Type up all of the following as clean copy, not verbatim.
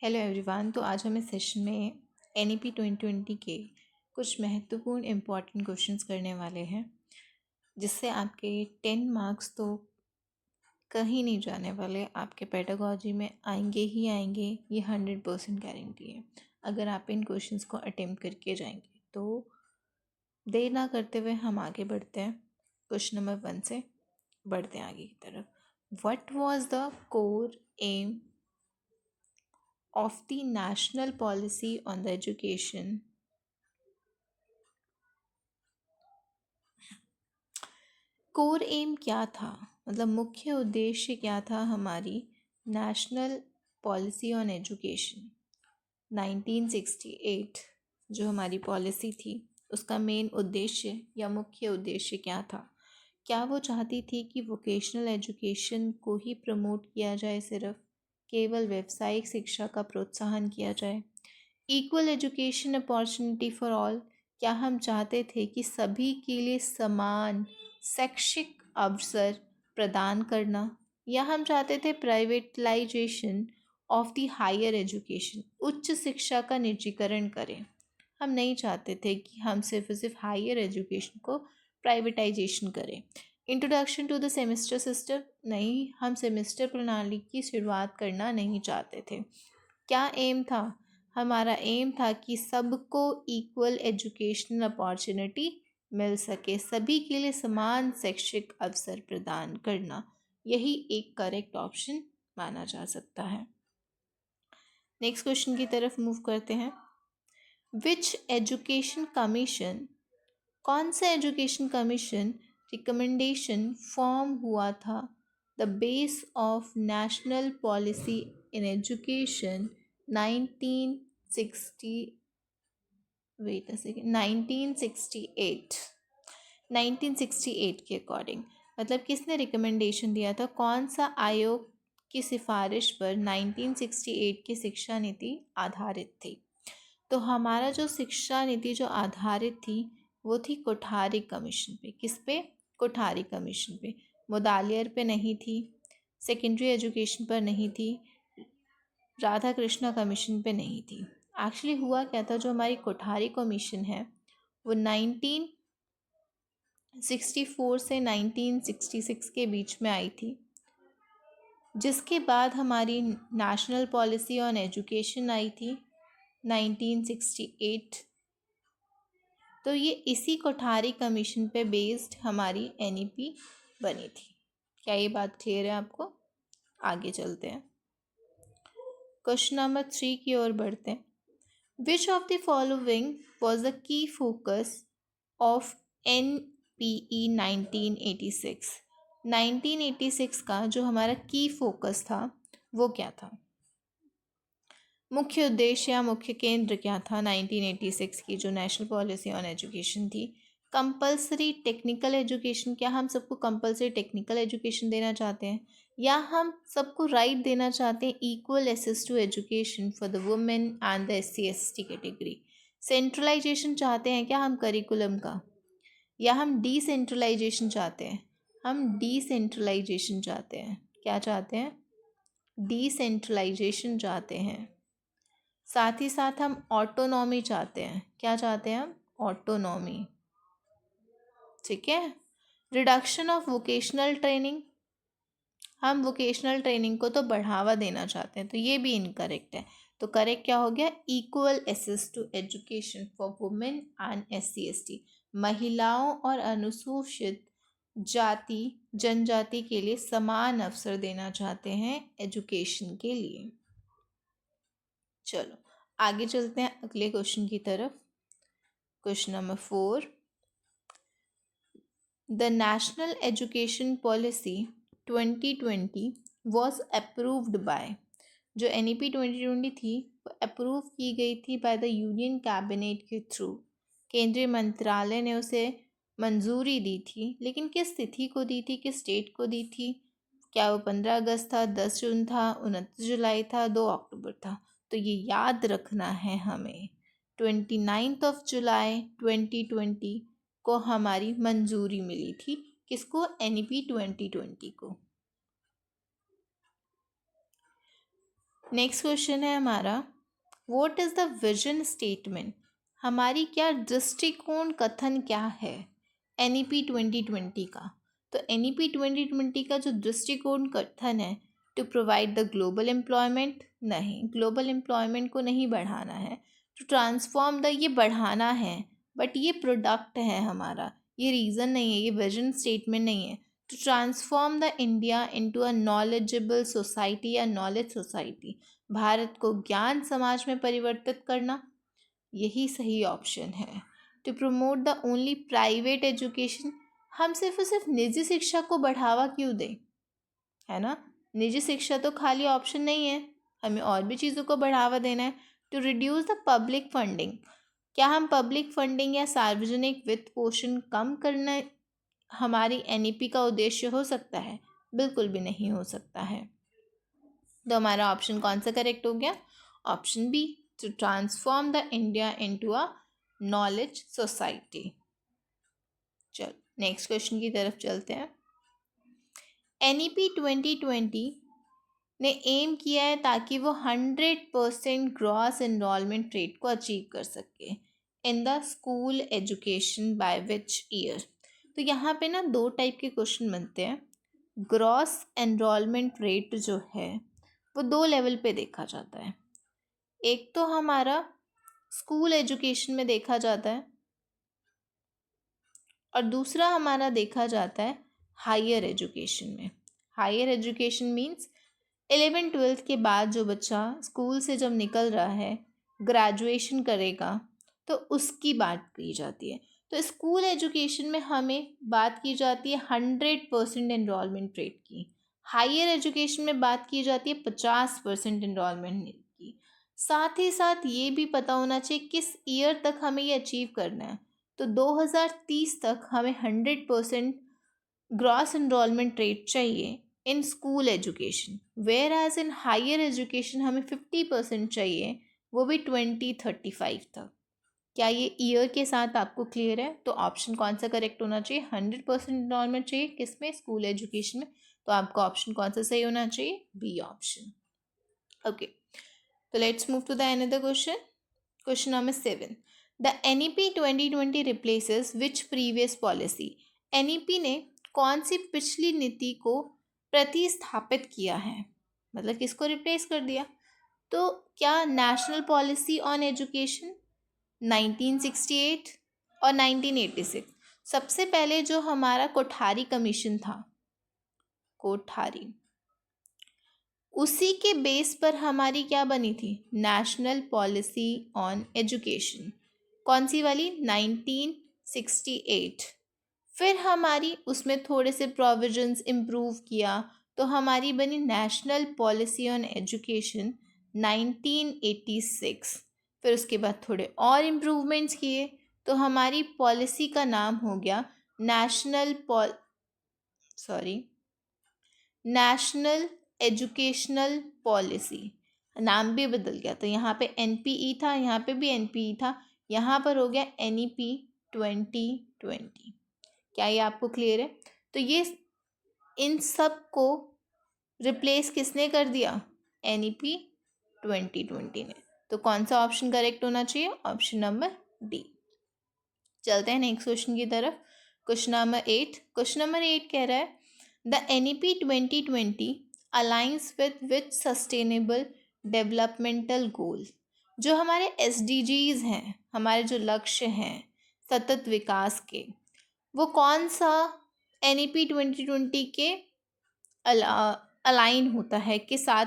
Hello everyone. तो आज हम इस सेशन में NEP 2020 के कुछ महत्वपूर्ण इम्पॉर्टेंट क्वेश्चंस करने वाले हैं, जिससे आपके 10 मार्क्स तो कहीं नहीं जाने वाले, आपके पेडागोजी में आएंगे ही आएंगे। ये 100% गारंटी है अगर आप इन क्वेश्चंस को अटेम्प्ट करके जाएंगे। तो देर ना करते हुए हम आगे बढ़ते हैं। क्वेश्चन नंबर 1 से बढ़ते हैं आगे की तरफ। What was the core aim of the national policy on the education core aim क्या था, मतलब मुख्य उद्देश्य क्या था हमारी नेशनल पॉलिसी ऑन एजुकेशन 1968 जो हमारी पॉलिसी थी, उसका मेन उद्देश्य या मुख्य उद्देश्य क्या था। क्या वो चाहती थी कि वोकेशनल एजुकेशन को ही प्रमोट किया जाए, सिर्फ केवल व्यावसायिक शिक्षा का प्रोत्साहन किया जाए। Equal education opportunity for all, क्या हम चाहते थे कि सभी के लिए समान शैक्षिक अवसर प्रदान करना, या हम चाहते थे प्राइवेटलाइजेशन ऑफ द हायर एजुकेशन, उच्च शिक्षा का निजीकरण करें। हम नहीं चाहते थे कि हम सिर्फ हायर एजुकेशन को प्राइवेटाइजेशन करें। Introduction to the semester system, नहीं, हम सेमेस्टर प्रणाली की शुरुआत करना नहीं चाहते थे। क्या एम था हमारा? एम था कि सबको इक्वल एजुकेशनल अपॉर्चुनिटी मिल सके, सभी के लिए समान शैक्षिक अवसर प्रदान करना। यही एक करेक्ट ऑप्शन माना जा सकता है। नेक्स्ट क्वेश्चन की तरफ मूव करते हैं। विच एजुकेशन कमीशन, कौन सा एजुकेशन कमीशन रिकमेंडेशन फॉर्म हुआ था the base of national policy in education 1968 के अकॉर्डिंग, मतलब किसने रिकमेंडेशन दिया था, कौन सा आयोग की सिफारिश पर 1968 की शिक्षा नीति आधारित थी। तो हमारा जो शिक्षा नीति जो आधारित थी वो थी कोठारी कमीशन पे। किस पे? कोठारी कमीशन पे। मुदालियर पे नहीं थी, सेकेंडरी एजुकेशन पर नहीं थी, राधा कृष्णा कमीशन पे नहीं थी। एक्चुअली हुआ क्या था, जो हमारी कोठारी कमीशन है वो 1964 से 1966 के बीच में आई थी, जिसके बाद हमारी national policy on education I थी 1968। तो ये इसी कोठारी कमीशन पे बेस्ड हमारी NEP बनी थी। क्या ये बात क्लियर है आपको? आगे चलते हैं, क्वेश्चन नंबर 3 की ओर बढ़ते हैं। विच of the following was the key focus of NPE 1986? 1986 का जो हमारा की फोकस था वो क्या था? मुख्य उद्देश्य या मुख्य केंद्र क्या था 1986 की जो नेशनल पॉलिसी ऑन एजुकेशन थी? कंपलसरी टेक्निकल एजुकेशन, क्या हम सबको कंपलसरी टेक्निकल एजुकेशन देना चाहते हैं, या हम सबको राइट देना चाहते हैं equal access to education for the women and the SC/ST category? Centralisation चाहते हैं क्या हम करिकुलम का, या हम डिसेंट्रलाइजेशन चाहते हैं? हम डिसेंट्रलाइजेशन चाहते हैं। क्या चाहते हैं? डिसेंट्रलाइजेशन चाहते हैं। साथ ही साथ हम ऑटोनॉमी चाहते हैं। क्या चाहते हैं हम? ऑटोनॉमी। ठीक है। रिडक्शन ऑफ वोकेशनल ट्रेनिंग, हम वोकेशनल ट्रेनिंग को तो बढ़ावा देना चाहते हैं, तो ये भी इनकरेक्ट है। तो करेक्ट क्या हो गया? Equal access to education for women and SC/ST, महिलाओं और अनुसूचित जाति जनजाति के लिए समान अवसर देना चाहते हैं एजुकेशन के लिए। चलो आगे चलते हैं अगले क्वेश्चन की तरफ। Question number 4, the national education policy 2020 was approved by, जो NEP 2020 थी वो अप्रूव की गई थी बाय द यूनियन कैबिनेट के थ्रू। केंद्रीय मंत्रालय ने उसे मंजूरी दी थी, लेकिन किस तिथि को दी थी, किस डेट को दी थी? क्या वो 15 अगस्त था, 10 जून था, 29 जुलाई था, 2 अक्टूबर था? तो ये याद रखना है हमें, 29 जुलाई 2020 को हमारी मंजूरी मिली थी। किसको? NEP 2020 को। नेक्स्ट क्वेश्चन है हमारा, what is the vision statement? हमारी क्या दृष्टिकोण कथन क्या है NEP 2020 का? तो NEP 2020 का जो दृष्टिकोण कथन है, to provide the global employment, नहीं, ग्लोबल एम्प्लॉयमेंट को नहीं बढ़ाना है, टू ट्रांसफॉर्म द, ये बढ़ाना है, बट ये प्रोडक्ट है हमारा, ये रीज़न नहीं है, ये विजन स्टेटमेंट नहीं है। To transform the India into a knowledgeable society या नॉलेज सोसाइटी, भारत को ज्ञान समाज में परिवर्तित करना, यही सही ऑप्शन है। To promote the only private education, हम सिर्फ और सिर्फ निजी शिक्षा को बढ़ावा क्यों दें, है ना? निजी शिक्षा तो खाली ऑप्शन नहीं है, हमें और भी चीज़ों को बढ़ावा देना है। To reduce the public funding, क्या हम पब्लिक फंडिंग या सार्वजनिक वित्त पोषण कम करना हमारी NEP का उद्देश्य हो सकता है? बिल्कुल भी नहीं हो सकता है। तो हमारा ऑप्शन कौन सा करेक्ट हो गया? Option B, to transform the India into a knowledge society. चलो नेक्स्ट क्वेश्चन की तरफ चलते हैं। NEP 2020 ने एम किया है ताकि वो 100% ग्रॉस एनरोलमेंट रेट को अचीव कर सके in the school education by which year. तो यहाँ पे ना दो टाइप के क्वेश्चन बनते हैं। ग्रॉस एनरोलमेंट रेट जो है वो दो लेवल पे देखा जाता है। एक तो हमारा स्कूल एजुकेशन में देखा जाता है और दूसरा हमारा देखा जाता है हायर एजुकेशन में। हायर एजुकेशन मीन्स 11th-12th के बाद जो बच्चा स्कूल से जब निकल रहा है, ग्रेजुएशन करेगा, तो उसकी बात की जाती है। तो स्कूल एजुकेशन में हमें बात की जाती है 100% एनरोलमेंट रेट की। हायर एजुकेशन में बात की जाती है 50% एनरोलमेंट की। साथ ही साथ ये भी पता होना चाहिए किस ईयर तक हमें ये अचीव करना है। तो 2030 तक हमें 100% ग्रॉस एनरोलमेंट रेट चाहिए in school education, whereas in higher education हमें 50% चाहिए, वो भी 2035 तक। क्या ये ईयर के साथ आपको क्लियर है? तो ऑप्शन कौन सा करेक्ट होना चाहिए? 100% एनरोलमेंट चाहिए किसमें? स्कूल एजुकेशन में। तो आपका ऑप्शन कौन सा सही होना चाहिए? B option. ओके, तो let's move to the another question. Question number 7, the NEP 2020 replaces which previous policy? NEP ने कौन सी पिछली नीति को प्रतिस्थापित किया है, मतलब किसको रिप्लेस कर दिया? तो क्या नेशनल पॉलिसी ऑन एजुकेशन 1968 और 1986? सबसे पहले जो हमारा कोठारी कमीशन था, कोठारी, उसी के बेस पर हमारी क्या बनी थी? National policy on education. कौन सी वाली? 1968। फिर हमारी उसमें थोड़े से प्रोविजंस इम्प्रूव किया तो हमारी बनी नेशनल पॉलिसी ऑन एजुकेशन 1986। फिर उसके बाद थोड़े और इम्प्रूवमेंट्स किए तो हमारी पॉलिसी का नाम हो गया नेशनल एजुकेशनल पॉलिसी। नाम भी बदल गया, तो यहाँ पे NPE था, यहाँ पे भी NPE था, यहाँ पर हो गया NEP 2020। क्या ये आपको क्लियर है? तो ये इन सब को रिप्लेस किसने कर दिया? NEP 2020 ने। तो कौन सा ऑप्शन करेक्ट होना चाहिए? Option number D. चलते हैं नेक्स्ट क्वेश्चन की तरफ। Question number 8। क्वेश्चन नंबर 8 कह रहा है the NEP 2020 aligns with sustainable developmental goal. जो हमारे SDGs हैं, हमारे जो लक्ष्य हैं सतत विकास के, वो कौन सा NEP 2020 के अलाइन होता है, के साथ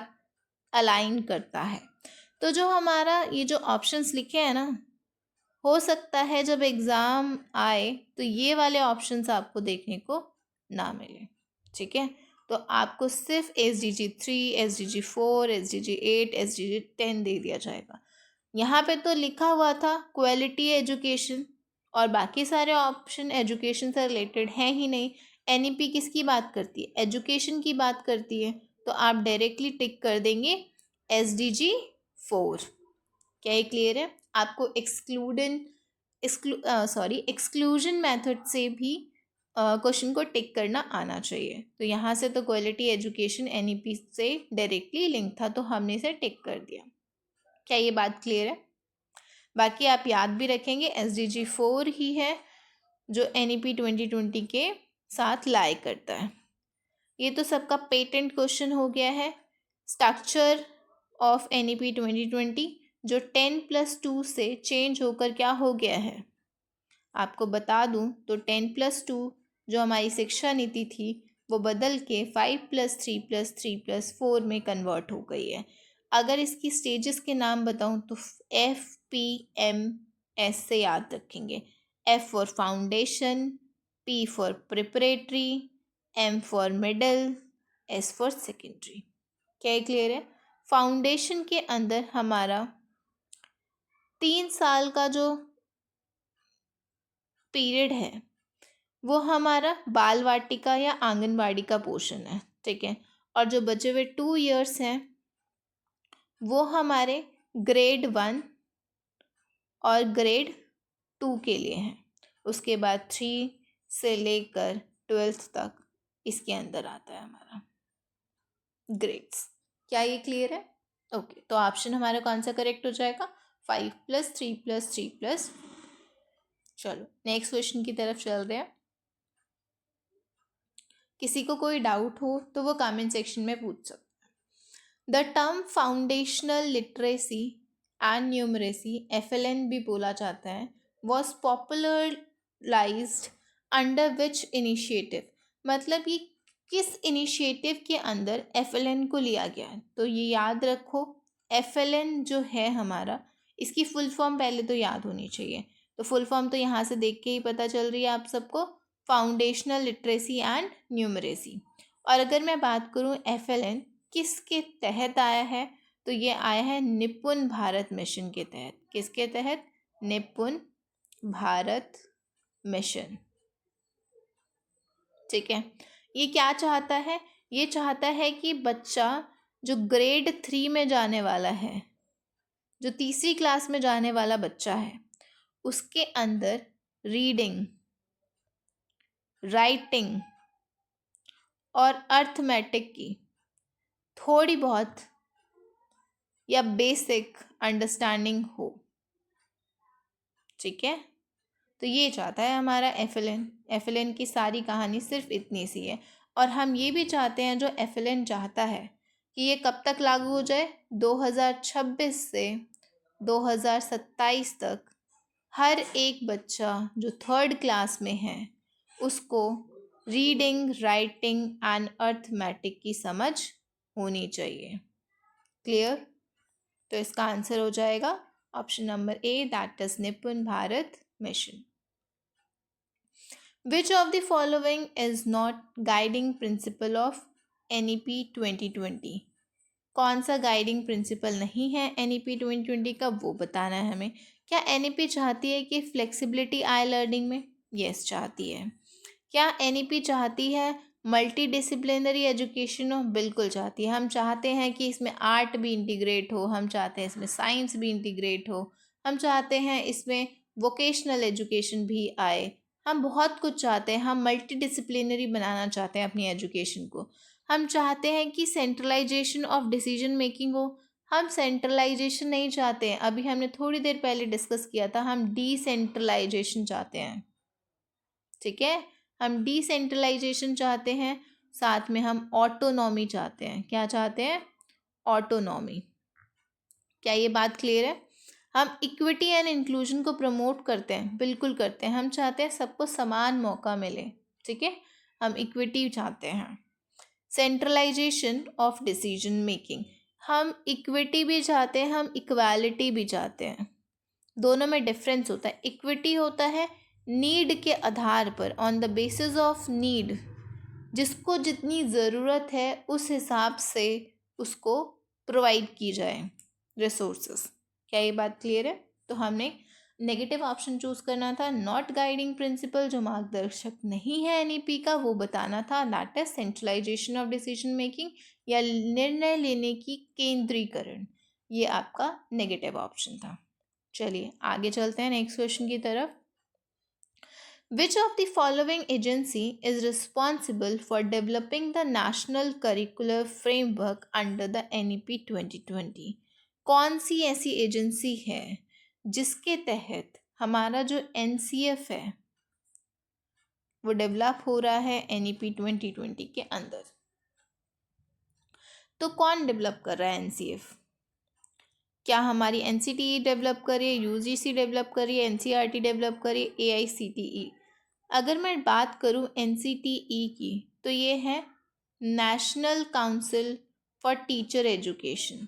अलाइन करता है? तो जो हमारा ये जो ऑप्शंस लिखे हैं ना, हो सकता है जब एग्ज़ाम आए तो ये वाले ऑप्शंस आपको देखने को ना मिले, ठीक है? तो आपको सिर्फ SDG 3, SDG 4, SDG 8, SDG 10 दे दिया जाएगा। यहाँ पे तो लिखा हुआ था क्वालिटी एजुकेशन और बाकी सारे ऑप्शन एजुकेशन से रिलेटेड हैं ही नहीं। NEP किसकी बात करती है? एजुकेशन की बात करती है। तो आप डायरेक्टली टिक कर देंगे SDG 4। क्या ये क्लियर है? आपको एक्सक्लूजन मेथड से भी क्वेश्चन को टिक करना आना चाहिए। तो यहाँ से तो क्वालिटी एजुकेशन एनईपी से डायरेक्टली लिंक था, तो हमने इसे टिक कर दिया। क्या ये बात क्लियर है? बाकी आप याद भी रखेंगे SDG 4 ही है जो NEP 2020 के साथ लाई करता है। ये तो सबका पेटेंट क्वेश्चन हो गया है। स्ट्रक्चर ऑफ NEP 2020 जो 10+2 से चेंज होकर क्या हो गया है, आपको बता दूं तो 10+2 जो हमारी शिक्षा नीति थी वो बदल के 5+3+3+4 में कन्वर्ट हो गई है। अगर इसकी स्टेजेस के नाम बताऊं तो FPMS से याद रखेंगे। F for foundation, P for preparatory, M for middle, S for secondary. क्या ये क्लियर है? फाउंडेशन के अंदर हमारा 3 साल का जो पीरियड है वो हमारा बाल वाटिका या आंगनवाड़ी का पोर्शन है, ठीक है। और जो बचे हुए 2 इयर्स हैं वो हमारे ग्रेड 1 और ग्रेड 2 के लिए हैं। उसके बाद 3 से लेकर 12th तक इसके अंदर आता है हमारा ग्रेड्स। क्या ये क्लियर है? ओके, तो ऑप्शन हमारा कौन सा करेक्ट हो जाएगा? 5+3+3+। चलो नेक्स्ट क्वेश्चन की तरफ चल रहे हैं। किसी को कोई डाउट हो तो वो कमेंट सेक्शन में पूछ सकते हैं। The term foundational literacy and numeracy, FLN भी बोला जाता है, was popularised under which initiative? मतलब ये किस इनिशिएटिव के अंदर FLN को लिया गया है? तो ये याद रखो, FLN जो है हमारा, इसकी फुल फॉर्म पहले तो याद होनी चाहिए। तो फुल फॉर्म तो यहाँ से देख के ही पता चल रही है आप सबको, फाउंडेशनल लिटरेसी एंड न्यूमरेसी। और अगर मैं बात करूँ FLN किसके तहत आया है, तो ये आया है निपुण भारत मिशन के तहत। किसके तहत? निपुण भारत मिशन, ठीक है। ये क्या चाहता है? ये चाहता है कि बच्चा जो ग्रेड 3 में जाने वाला है, जो तीसरी क्लास में जाने वाला बच्चा है, उसके अंदर रीडिंग, राइटिंग और अर्थमेटिक की थोड़ी बहुत या बेसिक अंडरस्टैंडिंग हो, ठीक है। तो ये चाहता है हमारा FLN की सारी कहानी सिर्फ इतनी सी है। और हम ये भी चाहते हैं, जो FLN चाहता है कि ये कब तक लागू हो जाए? 2026 से 2027 तक हर एक बच्चा जो 3rd क्लास में है उसको रीडिंग, राइटिंग एंड अर्थमेटिक की समझ होनी चाहिए। क्लियर? तो इसका आंसर हो जाएगा option number A, that is Nipun Bharat mission. Which of the following is not guiding principle of NEP 2020? कौन सा गाइडिंग प्रिंसिपल नहीं है NEP 2020 का, वो बताना है हमें। क्या NEP चाहती है कि फ्लेक्सिबिलिटी आए लर्निंग में? यस, चाहती है। क्या NEP चाहती है मल्टी डिसिप्लिनरी एजुकेशन हो? बिल्कुल चाहती है। हम चाहते हैं कि इसमें आर्ट भी इंटीग्रेट हो, हम चाहते हैं इसमें साइंस भी इंटीग्रेट हो, हम चाहते हैं इसमें वोकेशनल एजुकेशन भी आए, हम बहुत कुछ चाहते हैं। हम मल्टी डिसिप्लिनरी बनाना चाहते हैं अपनी एजुकेशन को। हम चाहते हैं कि सेंट्रलाइजेशन ऑफ डिसीजन मेकिंग हो। हम सेंट्रलाइजेशन नहीं चाहते हैं, अभी हमने थोड़ी देर पहले डिस्कस किया था, हम डिसेंट्रलाइजेशन चाहते हैं, ठीक है। हम डिसेंट्रलाइजेशन चाहते हैं, साथ में हम ऑटोनॉमी चाहते हैं। क्या चाहते हैं? ऑटोनॉमी। क्या ये बात क्लियर है? हम इक्विटी एंड इंक्लूजन को प्रमोट करते हैं, बिल्कुल करते हैं। हम चाहते हैं सबको समान मौका मिले, ठीक है। हम इक्विटी चाहते हैं। सेंट्रलाइजेशन ऑफ डिसीजन मेकिंग, हम इक्विटी भी चाहते हैं, हम इक्वालिटी भी चाहते हैं। दोनों में डिफरेंस होता है। इक्विटी होता है नीड के आधार पर, on the basis of need, जिसको जितनी ज़रूरत है उस हिसाब से उसको प्रोवाइड की जाए रिसोर्सेस। क्या ये बात क्लियर है? तो हमने नेगेटिव ऑप्शन चूज करना था, नॉट गाइडिंग प्रिंसिपल, जो मार्गदर्शक नहीं है NEP का, वो बताना था, that is centralisation of decision making या निर्णय लेने की केंद्रीकरण। ये आपका नेगेटिव ऑप्शन था। चलिए आगे चलते हैं नेक्स्ट क्वेश्चन की तरफ। Which of the following agency is responsible for developing the national curricular framework under the NEP 2020? कौन सी ऐसी एजेंसी है जिसके तहत हमारा जो NCF है वो डेवलप हो रहा है NEP 2020 के अंदर? तो कौन डेवलप कर रहा है NCF? क्या हमारी NCTE डेवलप कर रही है, UGC डेवलप कर रही है, NCERT डेवलप कर रही है, AICTE? अगर मैं बात करूं NCTE की तो ये है national council for teacher education,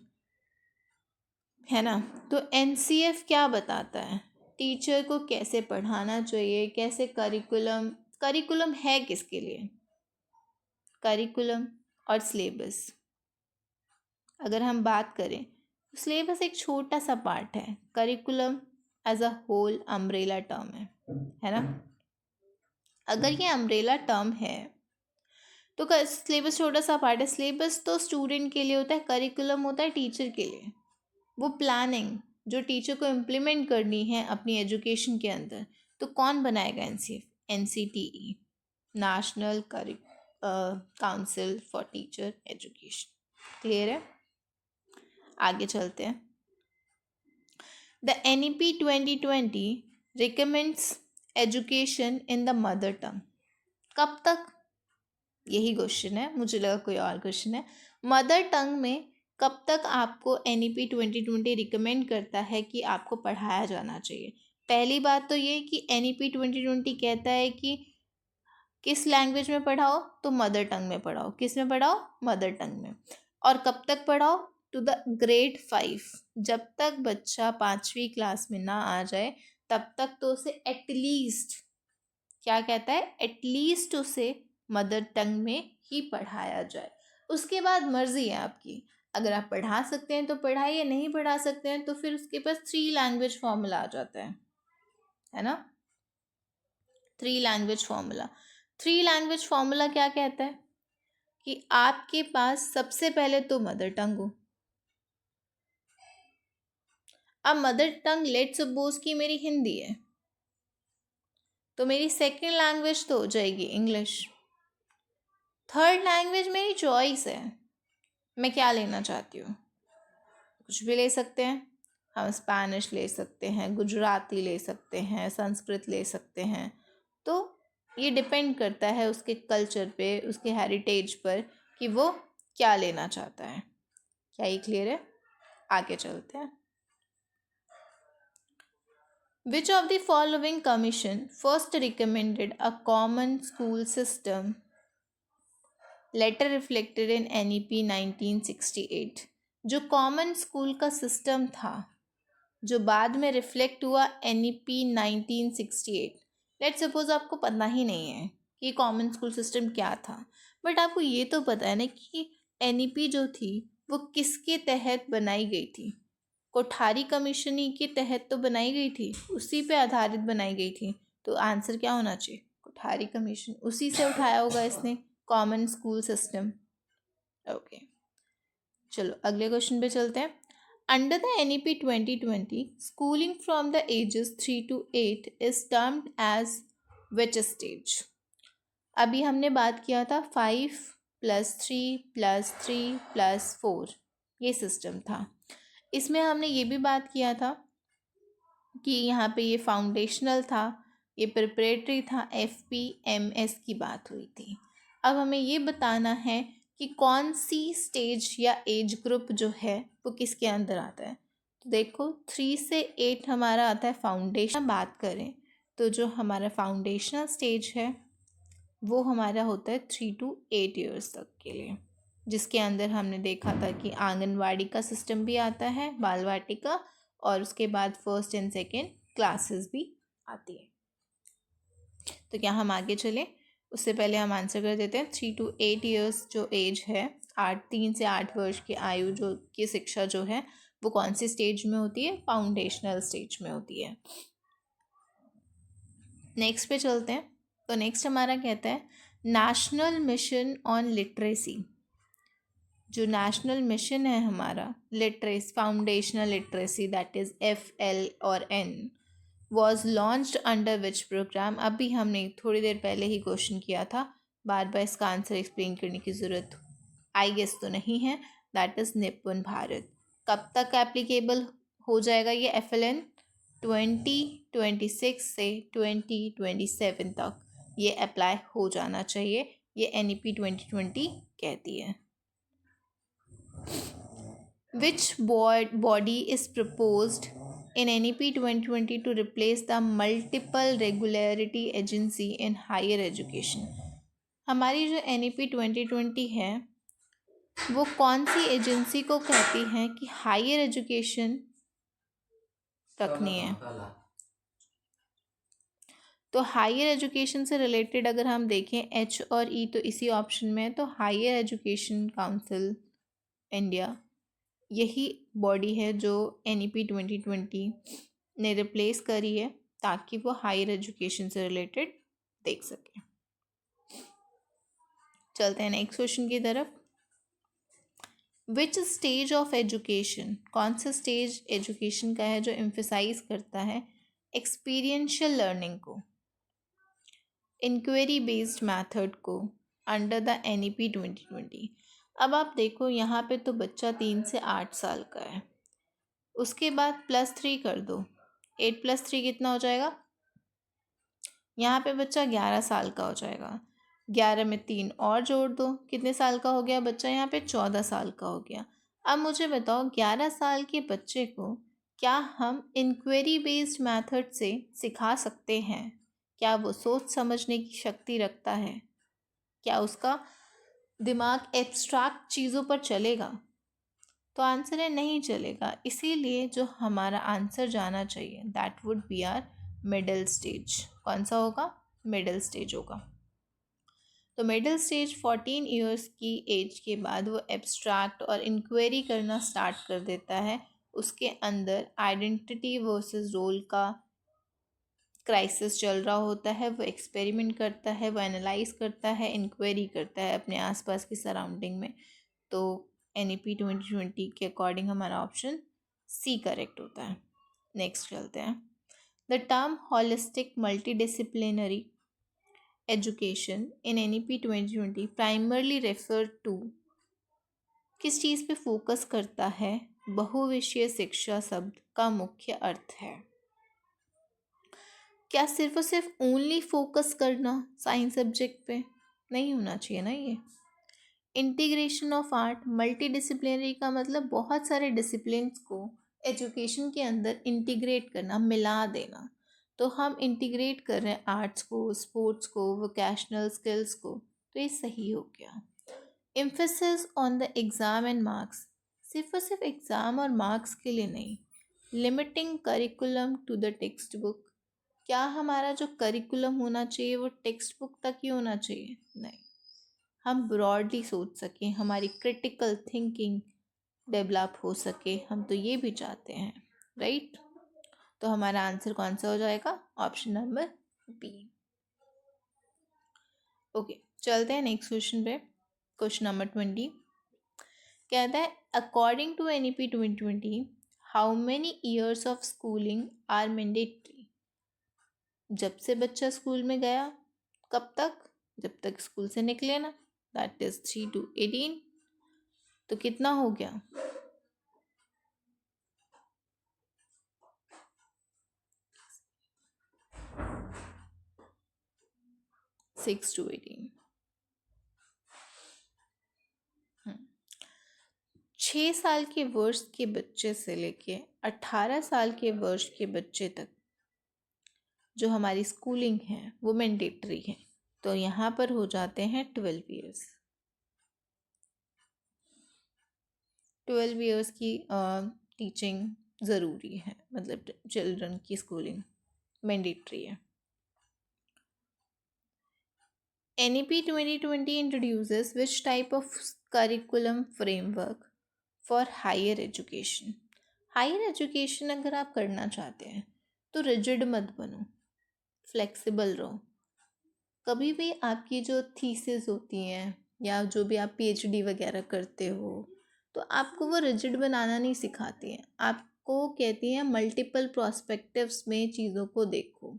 है ना। तो NCF क्या बताता है, टीचर को कैसे पढ़ाना चाहिए, कैसे करिकुलम है किसके लिए, करिकुलम और सिलेबस। अगर हम बात करें तो सिलेबस एक छोटा सा पार्ट है, curriculum as a whole umbrella term है ना। अगर ये अम्ब्रेला टर्म है तो सिलेबस छोटा सा पार्ट है। सिलेबस तो स्टूडेंट के लिए होता है, करिकुलम होता है टीचर के लिए। वो प्लानिंग जो टीचर को इम्प्लीमेंट करनी है अपनी एजुकेशन के अंदर, तो कौन बनाएगा NCF? NCTE, national council for teacher education. Clear है? आगे चलते हैं। The NEP 2020 recommends education in the mother tongue. कब तक? यही क्वेश्चन है, मुझे लगा कोई और क्वेश्चन है। मदर टंग में कब तक आपको NEP 2020 रिकमेंड करता है कि आपको पढ़ाया जाना चाहिए? पहली बात तो ये कि NEP 2020 कहता है कि किस लैंग्वेज में पढ़ाओ, तो मदर टंग में पढ़ाओ। किस में पढ़ाओ? मदर टंग में। और कब तक पढ़ाओ? To the grade 5। जब तक बच्चा 5वीं क्लास में ना आ जाए तब तक तो उसे एटलीस्ट, क्या कहता है, एटलीस्ट उसे मदर टंग में ही पढ़ाया जाए। उसके बाद मर्जी है आपकी, अगर आप पढ़ा सकते हैं तो पढ़ाइए, नहीं पढ़ा सकते हैं तो फिर उसके पास 3 लैंग्वेज फॉर्मूला आ जाता है ना। 3 लैंग्वेज फॉर्मूला। 3 लैंग्वेज फॉर्मूला क्या कहता है कि आपके पास सबसे पहले तो मदर टंग हो। अब मदर टंग लेट सपोज कि मेरी हिंदी है, तो मेरी सेकंड लैंग्वेज तो हो जाएगी इंग्लिश। थर्ड लैंग्वेज मेरी चॉइस है, मैं क्या लेना चाहती हूँ, कुछ भी ले सकते हैं। हम स्पेनिश ले सकते हैं, गुजराती ले सकते हैं, संस्कृत ले सकते हैं। तो ये डिपेंड करता है उसके कल्चर पे, उसके हेरिटेज पर कि वो क्या लेना चाहता है। क्या ये क्लियर है? आगे चलते हैं। Which of the following commission first recommended a common school system later reflected in NEP 1968? जो कॉमन स्कूल का सिस्टम था जो बाद में रिफ्लेक्ट हुआ NEP 1968। लेट सपोज आपको पता ही नहीं है कि कॉमन स्कूल सिस्टम क्या था, बट आपको ये तो पता है ना कि NEP जो थी वो किसके तहत बनाई गई थी। कोठारी कमीशन ही के तहत तो बनाई गई थी, उसी पे आधारित बनाई गई थी। तो आंसर क्या होना चाहिए? कोठारी कमीशन। उसी से उठाया होगा इसने कॉमन स्कूल सिस्टम। ओके, चलो अगले क्वेश्चन पे चलते हैं। Under the NEP 2020 schooling from the ages 3 to 8 is termed as which stage? अभी हमने बात किया था 5 + 3 + 3 + 4, ये सिस्टम था। इसमें हमने ये भी बात किया था कि यहाँ पे ये फाउंडेशनल था, ये प्रिपरेटरी था, FPMS की बात हुई थी। अब हमें ये बताना है कि कौन सी स्टेज या एज ग्रुप जो है वो किसके अंदर आता है। तो देखो 3 से 8 हमारा आता है फाउंडेशन। बात करें तो जो हमारा फाउंडेशनल स्टेज है वो हमारा होता है 3 to 8 ईयर्स तक के लिए, जिसके अंदर हमने देखा था कि आंगनवाड़ी का सिस्टम भी आता है, बाल वाटिका, और उसके बाद फर्स्ट एंड सेकेंड क्लासेस भी आती है। तो क्या हम आगे चलें? उससे पहले हम आंसर कर देते हैं। 3 to 8 ईयर्स जो एज है, 3 से 8 वर्ष की आयु जो की शिक्षा जो है वो कौन सी स्टेज में होती है? फाउंडेशनल स्टेज में होती है। नेक्स्ट पे चलते हैं। तो नेक्स्ट हमारा कहता है नेशनल मिशन ऑन लिटरेसी। जो नेशनल मिशन है हमारा literacy, foundational literacy, that is FL और N, was launched under which programme. अभी हमने थोड़ी देर पहले ही क्वेश्चन किया था, बार बार इसका आंसर एक्सप्लेन करने की ज़रूरत आई गेस तो नहीं है। दैट इज़ निपुण भारत। कब तक एप्लीकेबल हो जाएगा ये FLN? 2026 से 2027 तक ये अप्लाई हो जाना चाहिए, ये NEP 2020 कहती है। Which body is proposed in NEP 2020 to replace the multiple regularity agency in higher education? हमारी जो NEP 2020 है वो कौन सी एजेंसी को कहती है कि हायर एजुकेशन रखनी है? तो हायर एजुकेशन से रिलेटेड अगर हम देखें H और E तो इसी ऑप्शन में है, तो हायर एजुकेशन काउंसिल इंडिया यही बॉडी है जो NEP 2020 ने रिप्लेस करी है ताकि वो हायर एजुकेशन से रिलेटेड देख सके। चलते हैं नेक्स्ट क्वेश्चन की तरफ। विच स्टेज ऑफ एजुकेशन, कौन सा स्टेज एजुकेशन का है जो एम्फेसाइज करता है एक्सपीरियंशियल लर्निंग को, इंक्वायरी बेस्ड मेथड को अंडर द NEP 2020? अब आप देखो यहाँ पे तो बच्चा 3 से 8 साल का है, उसके बाद +3 कर दो, 8 + 3 कितना हो जाएगा? यहाँ पे बच्चा 11 साल का हो जाएगा, 11 में 3 और जोड़ दो, कितने साल का हो गया बच्चा? यहाँ पे 14 साल का हो गया। अब मुझे बताओ 11 साल के बच्चे को क्या हम इंक्वायरी बेस्ड मेथड से सिखा सकते हैं? क्या वो सोच समझने की शक्ति रखता है? क्या उसका दिमाग एब्स्ट्रैक्ट चीज़ों पर चलेगा? तो आंसर है नहीं चलेगा। इसीलिए जो हमारा आंसर जाना चाहिए that would be are middle stage. कौन सा होगा? मिडिल स्टेज होगा। तो मिडिल स्टेज 14 ईयर्स की एज के बाद वो एब्स्ट्रैक्ट और इंक्वायरी करना स्टार्ट कर देता है। उसके अंदर आइडेंटिटी वर्सेस रोल का क्राइसिस चल रहा होता है, वो एक्सपेरिमेंट करता है, वो एनालाइज करता है, इंक्वायरी करता है अपने आसपास की सराउंडिंग में। तो NEP 2020 के अकॉर्डिंग हमारा ऑप्शन C करेक्ट होता है। नेक्स्ट चलते हैं। The term holistic multidisciplinary education in NEP 2020 primarily refer to, किस चीज़ पे फोकस करता है? बहुविषय शिक्षा शब्द का मुख्य अर्थ है। क्या सिर्फ और सिर्फ ओनली फोकस करना साइंस सब्जेक्ट पे नहीं होना चाहिए ना। ये integration of art, multi disciplinary का मतलब बहुत सारे डिसिप्लिन्स को एजुकेशन के अंदर इंटीग्रेट करना, मिला देना। तो हम इंटीग्रेट कर रहे हैं आर्ट्स को, स्पोर्ट्स को, वोकेशनल स्किल्स को, तो ये सही हो गया। Emphasis on the exam and marks, सिर्फ और सिर्फ एग्ज़ाम और मार्क्स के लिए नहीं। Limiting curriculum to the text book, क्या हमारा जो करिकुलम होना चाहिए वो टेक्स्ट बुक तक ही होना चाहिए? नहीं, हम ब्रॉडली सोच सकें, हमारी क्रिटिकल थिंकिंग डेवलप हो सके, हम तो ये भी चाहते हैं, राइट। तो हमारा आंसर कौन सा हो जाएगा? Option number B। ओके, चलते हैं नेक्स्ट क्वेश्चन पे। क्वेश्चन नंबर 20 कहता है according to NEP 2020 how many years of schooling are mandatory. जब से बच्चा स्कूल में गया, कब तक? जब तक स्कूल से निकले ना, दैट इज 3 to 18। तो कितना हो गया? 6 to 18। 6 साल के वर्ष के बच्चे से लेके 18 साल के वर्ष के बच्चे तक जो हमारी स्कूलिंग है वो मैंडेटरी है। तो यहाँ पर हो जाते हैं 12 ईयर्स। 12 ईयर्स की टीचिंग ज़रूरी है, मतलब चिल्ड्रन की स्कूलिंग मैंडेटरी है। NEP 2020 introduces which type of curriculum framework for higher education? Higher education अगर आप करना चाहते हैं तो रिजिड मत बनो, फ्लेक्सिबल रहो। कभी भी आपकी जो थीसिस होती हैं या जो भी आप PhD वगैरह करते हो तो आपको वो रिजिड बनाना नहीं सिखाती हैं, को कहती हैं मल्टीपल प्रोस्पेक्टिव्स में चीज़ों को देखो।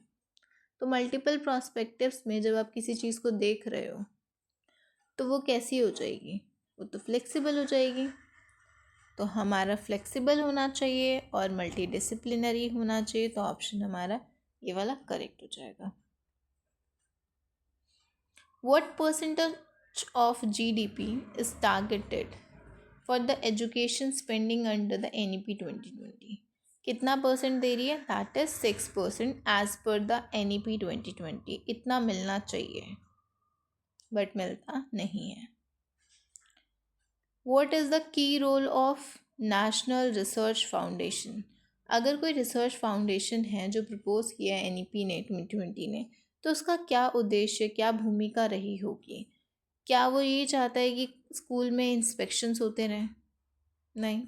तो मल्टीपल प्रोस्पेक्टिव्स में जब आप किसी चीज़ को देख रहे हो तो वो कैसी हो जाएगी, वो तो फ्लेक्सिबल हो जाएगी। तो हमारा फ्लेक्सिबल होना चाहिए और मल्टीडिसिप्लिनरी होना चाहिए, तो ऑप्शन हमारा ये वाला करेक्ट हो जाएगा। What percentage of GDP is targeted for the education spending under the NEP 2020? कितना परसेंट दे रही है? That is 6% as per the NEP 2020। इतना मिलना चाहिए बट मिलता नहीं है। What is the key role of national research foundation? अगर कोई रिसर्च फाउंडेशन है जो प्रपोज किया है NEP ने 2020 ने, तो उसका क्या उद्देश्य, क्या भूमिका रही होगी? क्या वो ये चाहता है कि स्कूल में इंस्पेक्शंस होते रहें? नहीं।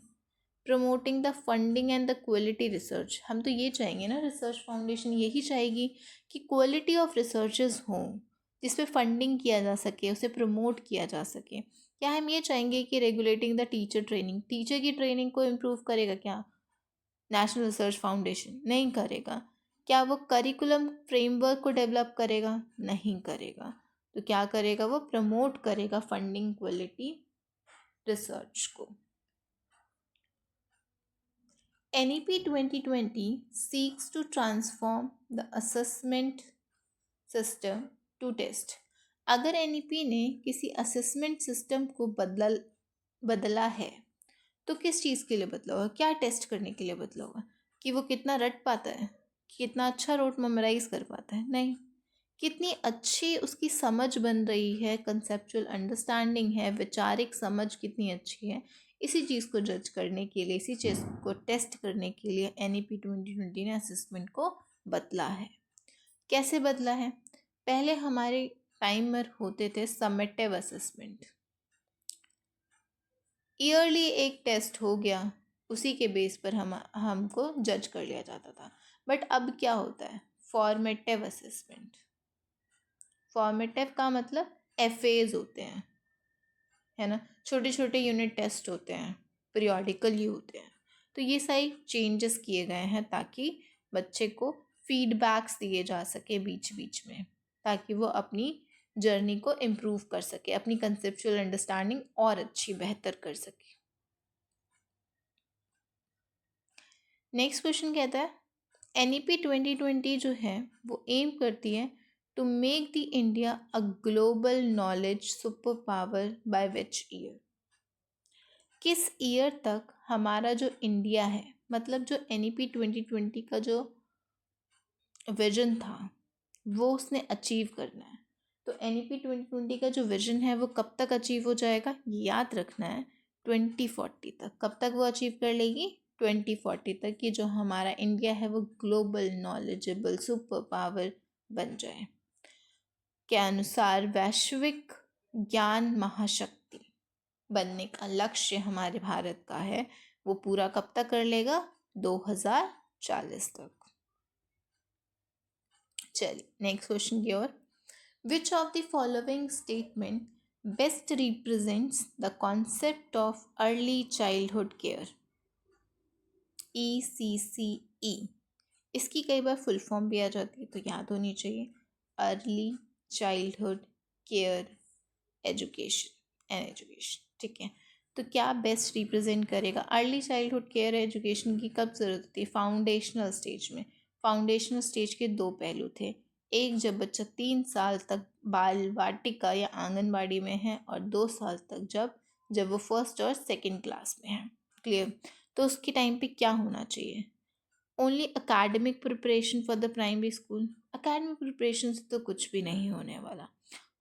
Promoting the funding and the quality research, हम तो ये चाहेंगे ना, रिसर्च फाउंडेशन यही चाहेगी कि क्वालिटी ऑफ रिसर्चेस हों जिस पे फंडिंग किया जा सके, उसे प्रमोट किया जा सके। क्या हम ये चाहेंगे कि regulating the teacher training, teacher की ट्रेनिंग को इम्प्रूव करेगा क्या नेशनल रिसर्च फाउंडेशन? नहीं करेगा। क्या वो करिकुलम फ्रेमवर्क को डेवलप करेगा? नहीं करेगा। तो क्या करेगा? वो प्रमोट करेगा फंडिंग क्वालिटी रिसर्च को। NEP 2020 seeks to transform the assessment system to test। अगर NEP ने किसी असेसमेंट सिस्टम को बदला है तो किस चीज़ के लिए बदला होगा? क्या टेस्ट करने के लिए बदला होगा? कि वो कितना रट पाता है, कितना अच्छा रोट मेमोराइज कर पाता है? नहीं। कितनी अच्छी उसकी समझ बन रही है, कंसेप्चुअल अंडरस्टैंडिंग है, वैचारिक समझ कितनी अच्छी है, इसी चीज़ को जज करने के लिए, इसी चीज़ को टेस्ट करने के लिए NEP 2020 ने असेसमेंट को बदला है। कैसे बदला है? पहले हमारे टाइमर होते थे समेटिव असेसमेंट, ईयरली एक टेस्ट हो गया, उसी के बेस पर हमको जज कर लिया जाता था। बट अब क्या होता है? Formative assessment. फॉर्मेटिव का मतलब FAs होते हैं, है ना, छोटे छोटे यूनिट टेस्ट होते हैं, पीरियोडिकली होते हैं। तो ये सारी चेंजेस किए गए हैं ताकि बच्चे को फीडबैक्स दिए जा सके बीच बीच में, ताकि वो अपनी जर्नी को इम्प्रूव कर सके, अपनी कंसेप्चुअल अंडरस्टैंडिंग और अच्छी बेहतर कर सके। नेक्स्ट क्वेश्चन कहता है NEP 2020 जो है वो एम करती है to make the India a global knowledge super power by which year? किस ईयर तक हमारा जो इंडिया है, मतलब जो NEP 2020 का जो विजन था वो उसने अचीव करना है। तो NEP 2020 का जो विजन है वो कब तक अचीव हो जाएगा? याद रखना है 2040 तक। कब तक वो अचीव कर लेगी? 2040 तक कि जो हमारा इंडिया है वो ग्लोबल नॉलेजेबल सुपर पावर बन जाए। के अनुसार वैश्विक ज्ञान महाशक्ति बनने का लक्ष्य हमारे भारत का है, वो पूरा कब तक कर लेगा? 2040 तक। चलिए नेक्स्ट क्वेश्चन की ओर। Which of the following statement best represents the concept of early childhood care? ECCE, इसकी कई बार फुल फॉर्म भी आ जाती है तो याद होनी चाहिए, early childhood care education and education. ठीक है, तो क्या बेस्ट रिप्रेजेंट करेगा? अर्ली चाइल्डहुड केयर एजुकेशन की कब ज़रूरत होती है? फाउंडेशनल स्टेज में। फाउंडेशनल स्टेज के दो पहलू थे, एक जब बच्चा 3 साल तक बाल वाटिका या आंगनबाड़ी में है, और 2 साल तक जब वो फर्स्ट और सेकंड क्लास में है। क्लियर? तो उसके टाइम पे क्या होना चाहिए? Only academic preparation for the primary school? Academic preparation से तो कुछ भी नहीं होने वाला।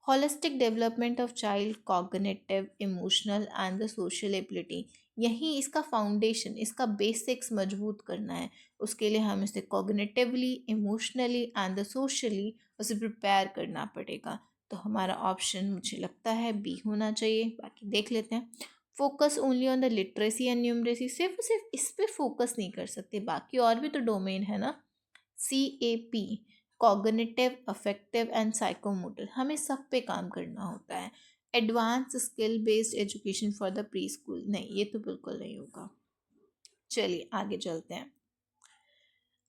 Holistic development of child cognitive emotional and the social ability, यही इसका फाउंडेशन, इसका बेसिक्स मजबूत करना है। उसके लिए हम इसे cognitively, emotionally and the socially उसे प्रिपेयर करना पड़ेगा। तो हमारा ऑप्शन मुझे लगता है B होना चाहिए। बाकी देख लेते हैं। Focus only on the literacy and numeracy, सिर्फ इस पे फोकस नहीं कर सकते, बाकी और भी तो डोमेन है ना। CAP cognitive, affective and psychomotor, हमें सब पे काम करना होता है। Advance skill based education for the pre school, नहीं, ये तो बिल्कुल नहीं होगा। चलिए आगे चलते हैं।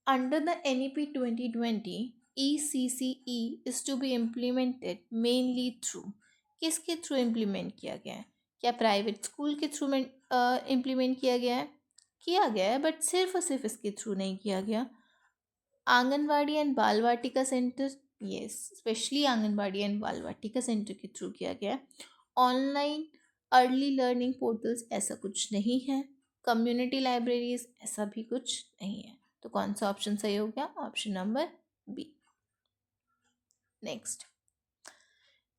Under the NEP 2020 ECCE is to be implemented mainly through, किसके थ्रू इम्प्लीमेंट किया गया है? क्या प्राइवेट स्कूल के थ्रू में इम्प्लीमेंट किया गया है बट सिर्फ और सिर्फ इसके थ्रू नहीं किया गया। Anganwadi and Bal Vatika centre, yes, specially Anganwadi and Bal Vatika centre के थ्रू किया गया है। ऑनलाइन अर्ली लर्निंग पोर्टल्स, ऐसा कुछ नहीं है। कम्युनिटी लाइब्रेरीज, ऐसा भी कुछ नहीं है। तो कौन सा ऑप्शन सही हो गया? Option number B. Next,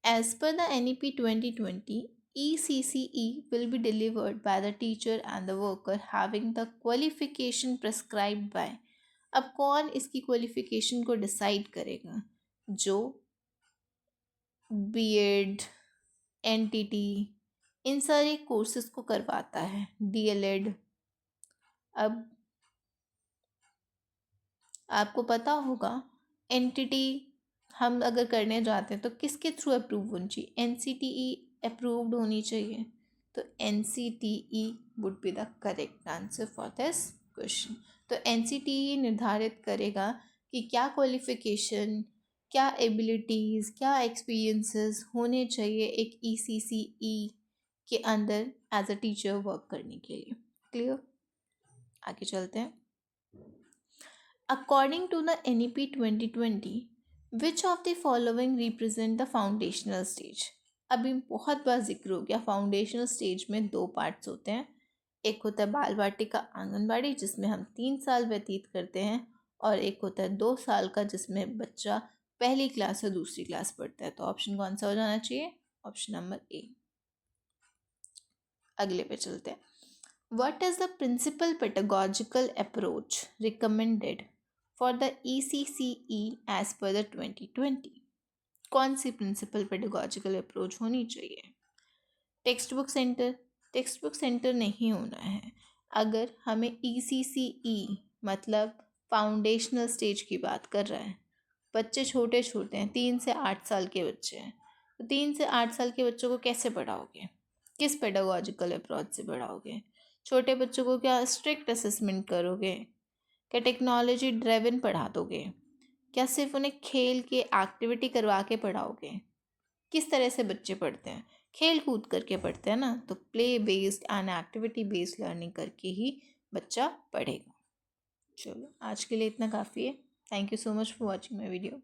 as per the NEP 2020 ECCE will be delivered by the teacher and the worker having the qualification prescribed by, अब कौन इसकी क्वालिफिकेशन को डिसाइड करेगा? जो BEd, NTT, इन सारे कोर्सेज को करवाता है, DLED। अब आपको पता होगा NTT हम अगर करने जाते हैं तो किसके थ्रू अप्रूव होनी चाहिए? NCTE अप्रूव्ड होनी चाहिए। तो NCTE would be the correct answer for this question. तो NCTE निर्धारित करेगा कि क्या क्वालिफिकेशन, क्या एबिलिटीज़, क्या एक्सपीरियंसेस होने चाहिए एक ECCE के अंदर एज अ टीचर वर्क करने के लिए। क्लियर? आगे चलते हैं। According to the NEP 2020, which of the following represent the foundational stage? अभी बहुत बार जिक्र हो गया, फाउंडेशनल स्टेज में दो पार्ट्स होते हैं। एक होता है बाल वाटिका आंगनबाड़ी, जिसमें हम 3 साल व्यतीत करते हैं, और एक होता है 2 साल का, जिसमें बच्चा पहली क्लास से दूसरी क्लास पढ़ता है। तो ऑप्शन कौन सा हो जाना चाहिए? Option number A. अगले पे चलते हैं। What is the principal pedagogical approach recommended for the ECCE as per the 2020? कौन सी प्रिंसिपल पेडागोजिकल अप्रोच होनी चाहिए? Text book centre, text book centre नहीं होना है। अगर हमें ECCE मतलब फाउंडेशनल स्टेज की बात कर रहा है, बच्चे छोटे छोटे हैं, 3 से 8 साल के बच्चे हैं, तो 3 से 8 साल के बच्चों को कैसे पढ़ाओगे? किस पेडागोजिकल अप्रोच से पढ़ाओगे? छोटे बच्चों को क्या स्ट्रिक्ट असेसमेंट करोगे? क्या टेक्नोलॉजी ड्राइवन पढ़ा दोगे? क्या सिर्फ उन्हें खेल के एक्टिविटी करवा के पढ़ाओगे? किस तरह से बच्चे पढ़ते हैं? खेल कूद करके पढ़ते हैं ना, तो play based and activity based learning करके ही बच्चा पढ़ेगा। चलो आज के लिए इतना काफ़ी है। Thank you so much for watching my video.